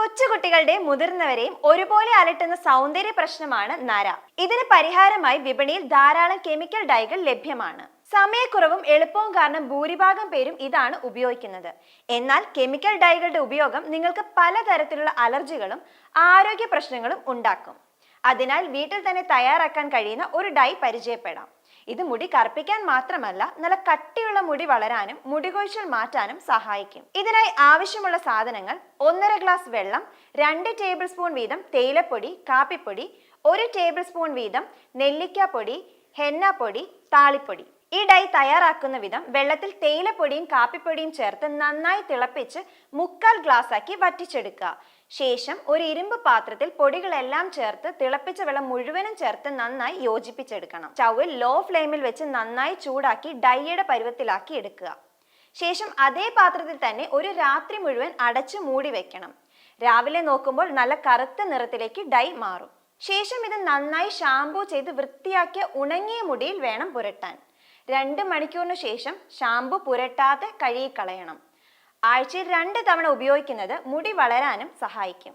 കൊച്ചുകുട്ടികളുടെയും മുതിർന്നവരെയും ഒരുപോലെ അലട്ടുന്ന സൗന്ദര്യ പ്രശ്നമാണ് നര. ഇതിന് പരിഹാരമായി വിപണിയിൽ ധാരാളം കെമിക്കൽ ഡൈകൾ ലഭ്യമാണ്. സമയക്കുറവും എളുപ്പവും കാരണം ഭൂരിഭാഗം പേരും ഇതാണ് ഉപയോഗിക്കുന്നത്. എന്നാൽ കെമിക്കൽ ഡൈകളുടെ ഉപയോഗം നിങ്ങൾക്ക് പലതരത്തിലുള്ള അലർജികളും ആരോഗ്യ പ്രശ്നങ്ങളും ഉണ്ടാക്കും. അതിനാൽ വീട്ടിൽ തന്നെ തയ്യാറാക്കാൻ കഴിയുന്ന ഒരു ഡൈ പരിചയപ്പെടാം. ഇത് മുടി കറുപ്പിക്കാൻ മാത്രമല്ല, നല്ല കട്ടിയുള്ള മുടി വളരാനും മുടികൊഴിച്ചിൽ മാറ്റാനും സഹായിക്കും. ഇതിനായി ആവശ്യമുള്ള സാധനങ്ങൾ: 1.5 ഗ്ലാസ് വെള്ളം, 2 ടേബിൾ സ്പൂൺ വീതം തേയിലപ്പൊടി, കാപ്പിപ്പൊടി, 1 ടേബിൾ സ്പൂൺ വീതം നെല്ലിക്കാപ്പൊടി, ഹെന്നാപ്പൊടി, താളിപ്പൊടി. ഈ ഡൈ തയ്യാറാക്കുന്ന വിധം: വെള്ളത്തിൽ തേയിലപ്പൊടിയും കാപ്പിപ്പൊടിയും ചേർത്ത് നന്നായി തിളപ്പിച്ച് 1/4 ഗ്ലാസ് ആക്കി വറ്റിച്ചെടുക്കുക. ശേഷം ഒരു ഇരുമ്പ് പാത്രത്തിൽ പൊടികളെല്ലാം ചേർത്ത് തിളപ്പിച്ച വെള്ളം മുഴുവനും ചേർത്ത് നന്നായി യോജിപ്പിച്ചെടുക്കണം. സ്റ്റൗവിൽ ലോ ഫ്ലെയിമിൽ വെച്ച് നന്നായി ചൂടാക്കി ഡൈയുടെ പരുവത്തിലാക്കി എടുക്കുക. ശേഷം അതേ പാത്രത്തിൽ തന്നെ ഒരു രാത്രി മുഴുവൻ അടച്ചു മൂടി വെക്കണം. രാവിലെ നോക്കുമ്പോൾ നല്ല കറുത്ത നിറത്തിലേക്ക് ഡൈ മാറും. ശേഷം ഇത് നന്നായി ഷാംപൂ ചെയ്ത് വൃത്തിയാക്കിയ ഉണങ്ങിയ മുടിയിൽ വേണം പുരട്ടാൻ. 2 മണിക്കൂറിന് ശേഷം ഷാംപൂ പുരട്ടാതെ കഴുകിക്കളയണം. ആഴ്ചയിൽ 2 തവണ ഉപയോഗിക്കുന്നത് മുടി വളരാനും സഹായിക്കും.